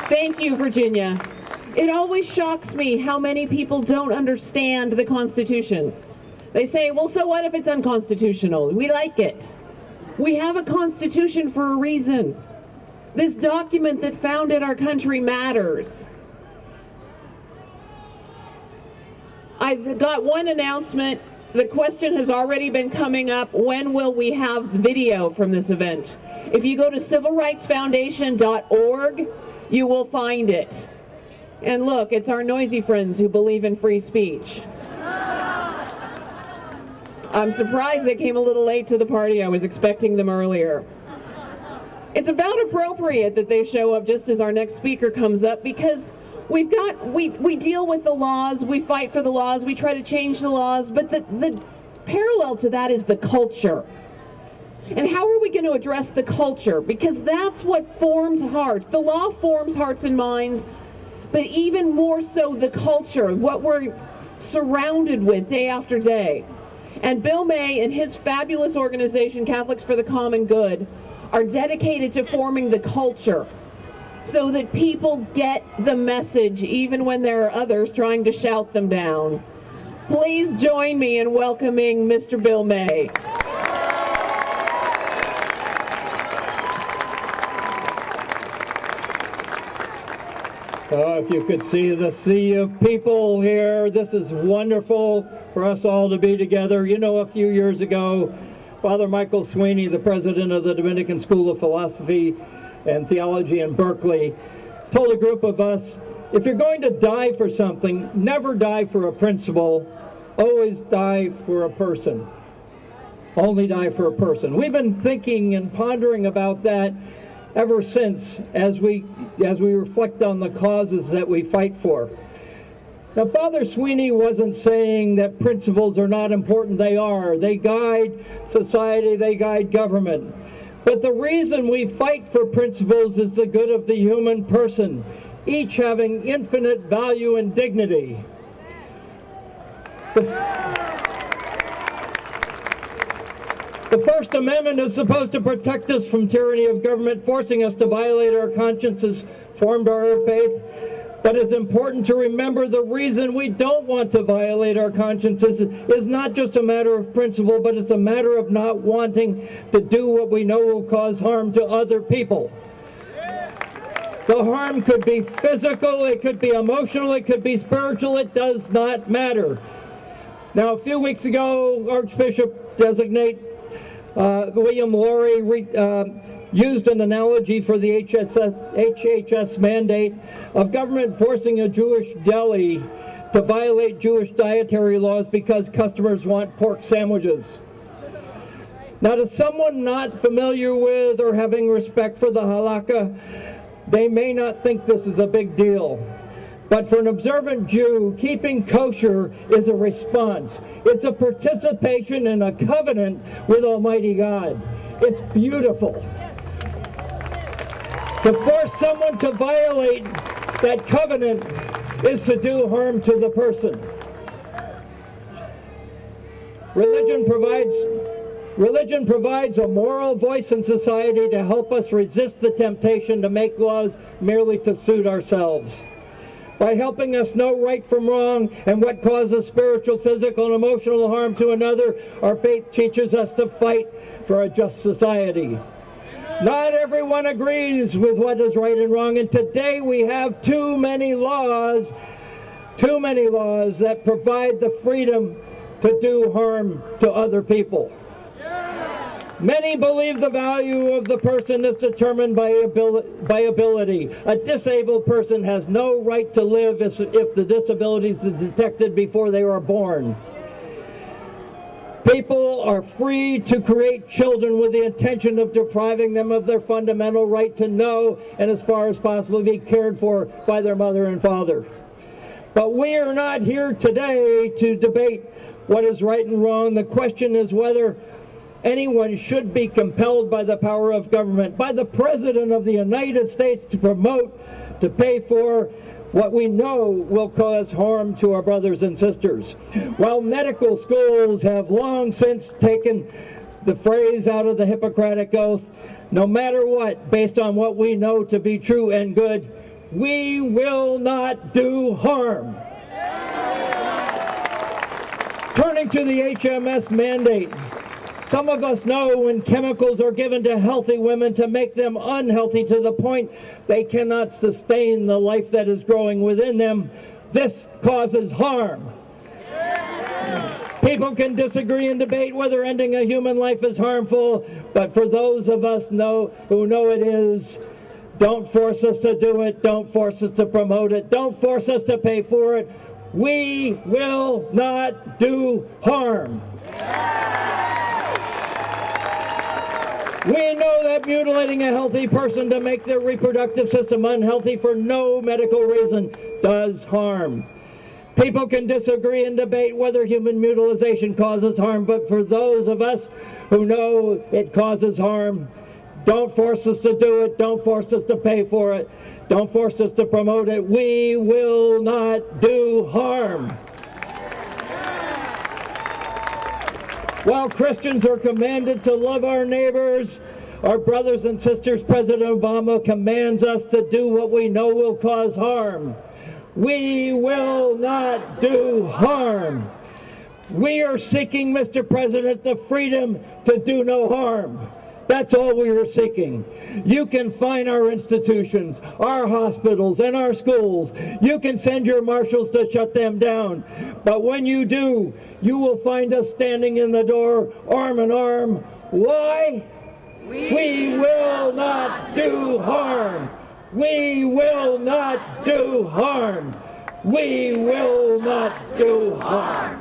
Thank you, Virginia. It always shocks me how many people don't understand the Constitution. They say, well, so what if it's unconstitutional? We like it. We have a Constitution for a reason. This document that founded our country matters. I've got one announcement. The question has already been coming up, when will we have video from this event? If you go to civilrightsfoundation.org, you will find it. And look, it's our noisy friends who believe in free speech. I'm surprised they came a little late to the party. I was expecting them earlier. It's about appropriate that they show up just as our next speaker comes up, because we deal with the laws, we fight for the laws, we try to change the laws, but the parallel to that is the culture. And how are we going to address the culture? Because that's what forms hearts. The law forms hearts and minds, but even more so the culture, what we're surrounded with day after day. And Bill May and his fabulous organization, Catholics for the Common Good, are dedicated to forming the culture so that people get the message even when there are others trying to shout them down. Please join me in welcoming Mr. Bill May. If you could see the sea of people here, this is wonderful for us all to be together. You know, a few years ago, Father Michael Sweeney, the president of the Dominican School of Philosophy and Theology in Berkeley, told a group of us, if you're going to die for something, never die for a principle, always die for a person. Only die for a person. We've been thinking and pondering about that ever since, as we reflect on the causes that we fight for. Now, Father Sweeney wasn't saying that principles are not important. They are. They guide society, they guide government. But the reason we fight for principles is the good of the human person, each having infinite value and dignity. The First Amendment is supposed to protect us from tyranny of government, forcing us to violate our consciences formed by our faith. But it's important to remember the reason we don't want to violate our consciences is not just a matter of principle, but it's a matter of not wanting to do what we know will cause harm to other people. The harm could be physical, it could be emotional, it could be spiritual, it does not matter. Now, a few weeks ago, Archbishop-designate William Laurie used an analogy for the HHS mandate of government forcing a Jewish deli to violate Jewish dietary laws because customers want pork sandwiches. Now, to someone not familiar with or having respect for the halakha, they may not think this is a big deal. But for an observant Jew, keeping kosher is a response. It's a participation in a covenant with Almighty God. It's beautiful. To force someone to violate that covenant is to do harm to the person. Religion provides a moral voice in society to help us resist the temptation to make laws merely to suit ourselves. By helping us know right from wrong and what causes spiritual, physical, and emotional harm to another, our faith teaches us to fight for a just society. Not everyone agrees with what is right and wrong, and today we have too many laws that provide the freedom to do harm to other people. Many believe the value of the person is determined by ability. A disabled person has no right to live if the disability is detected before they are born. People are free to create children with the intention of depriving them of their fundamental right to know and, as far as possible, be cared for by their mother and father. But we are not here today to debate what is right and wrong. The question is whether anyone should be compelled by the power of government, by the President of the United States, to promote, to pay for what we know will cause harm to our brothers and sisters. While medical schools have long since taken the phrase out of the Hippocratic Oath, no matter what, based on what we know to be true and good, we will not do harm. Turning to the HMS mandate, some of us know when chemicals are given to healthy women to make them unhealthy to the point they cannot sustain the life that is growing within them, this causes harm. People can disagree and debate whether ending a human life is harmful, but for those of us who know it is, don't force us to do it, don't force us to promote it, don't force us to pay for it. We will not do harm. We know that mutilating a healthy person to make their reproductive system unhealthy for no medical reason does harm. People can disagree and debate whether human mutilation causes harm, but for those of us who know it causes harm, don't force us to do it, don't force us to pay for it, don't force us to promote it. We will not do harm. While Christians are commanded to love our neighbors, our brothers and sisters, President Obama commands us to do what we know will cause harm. We will not do harm. We are seeking, Mr. President, the freedom to do no harm. That's all we are seeking. You can fine our institutions, our hospitals, and our schools. You can send your marshals to shut them down. But when you do, you will find us standing in the door, arm in arm. Why? We will not do harm. We will not do harm. We will not do harm.